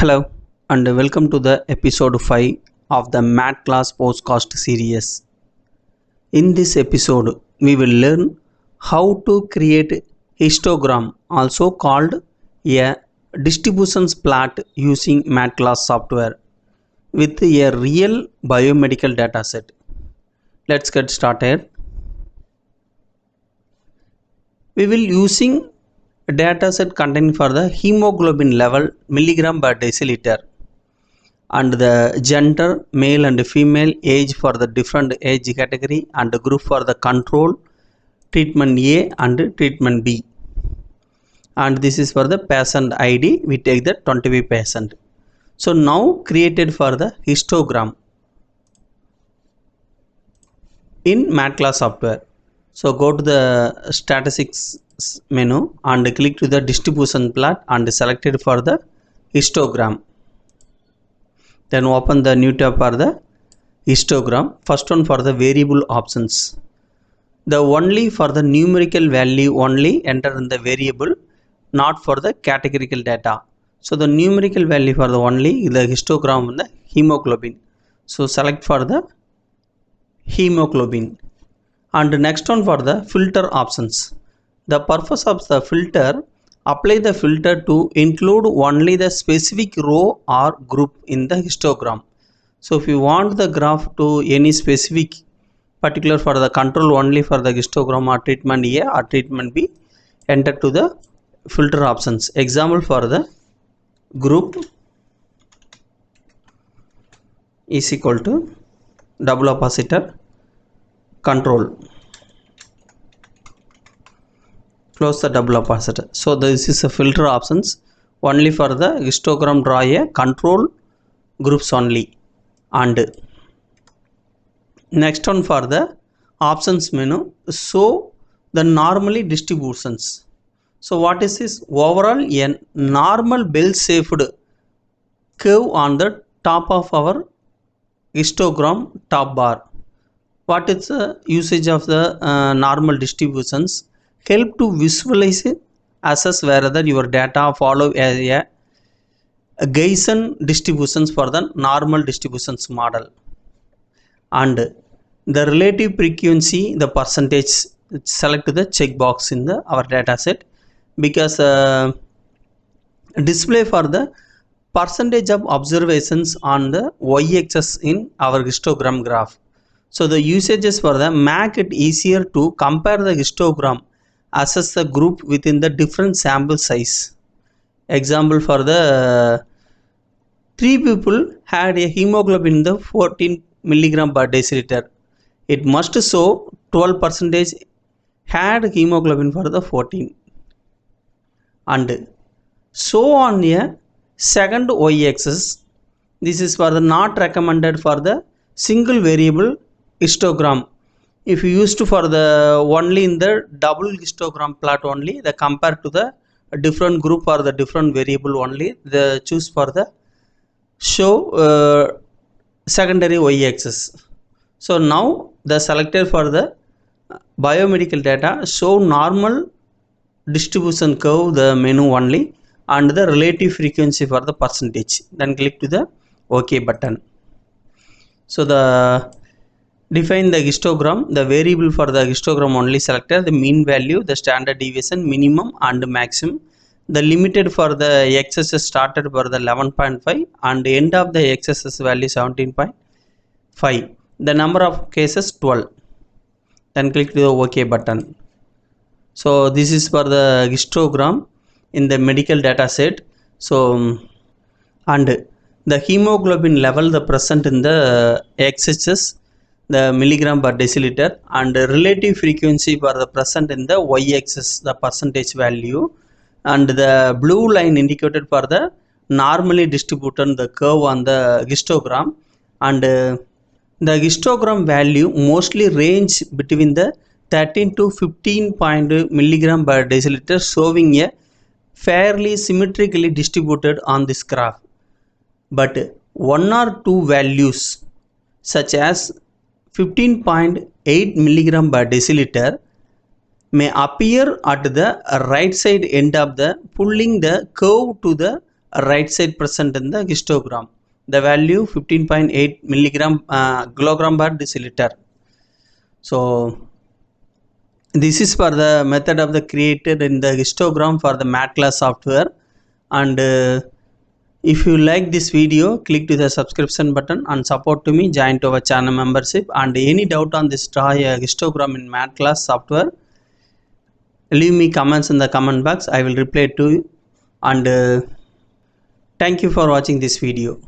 Hello and welcome to the episode 5 of the Math Class Podcast series. In this episode, we will learn how to create histogram, also called a distributions plot using MedCalc software with a real biomedical dataset. Let's get started. We will using a dataset containing for the hemoglobin level milligram per deciliter and the gender male and female, age for the different age category and group for the control, treatment A and treatment B, and this is for the patient ID. We take the 25 patient. So now created for the histogram in MedCalc software. So go to the statistics menu and click to the distribution plot and select it for the histogram. Then open the new tab for the histogram. First one for the variable options. The only for the numerical value only enter in the variable, not for the categorical data. So the numerical value for the only the histogram and the hemoglobin. So select for the hemoglobin. And next one for the filter options. The purpose of the filter, apply the filter to include only the specific row or group in the histogram. So if you want the graph to any specific particular for the control only for the histogram or treatment A or treatment B, enter to the filter options. Example for the group is equal to double oppositor control. Close the double oppositor. So this is a filter options only for the histogram. Draw a control groups only. And next one for the options menu, show the normally distributions. So what is this? Overall a normal bell-shaped curve on the top of our histogram top bar. What is the usage of the normal distributions? Help to visualize, assess whether your data follow a Gaussian distributions for the normal distributions model, and the relative frequency, the percentage, select the checkbox in the our data set, because display for the percentage of observations on the y-axis in our histogram graph. So the usages for the make it easier to compare the histogram, assess the group within the different sample size. Example for the 3 people had a hemoglobin in the 14 milligram per deciliter. It must show 12% had hemoglobin for the 14, and so on a second y-axis. This is for the not recommended for the single variable histogram. If you used to for the only in the double histogram plot only, the compare to the different group or the different variable only, the choose for the show secondary y-axis. So now the selected for the biomedical data, show normal distribution curve, the menu only, and the relative frequency for the percentage. Then click to the OK button. So the define the histogram, the variable for the histogram only selected, the mean value, the standard deviation, minimum and maximum. The limited for the x-axis started for the 11.5 and end of the x-axis value 17.5. The number of cases 12. Then click the OK button. So this is for the histogram in the medical data set. So and the hemoglobin level, the present in the x-axis, the milligram per deciliter, and relative frequency for the present in the y-axis, the percentage value, and the blue line indicated for the normally distributed the curve on the histogram, and the histogram value mostly range between the 13 to 15 milligram per deciliter, showing a fairly symmetrically distributed on this graph. But one or two values such as 15.8 milligram per deciliter may appear at the right side end of the pulling the curve to the right side present in the histogram. The value 15.8 milligram kilogram per deciliter. So this is for the method of the created in the histogram for the MedCalc software. And if you like this video, click to the subscription button and support to me, join to our channel membership. And any doubt on this draw a histogram in MedCalc software, leave me comments in the comment box. I will reply to you. And thank you for watching this video.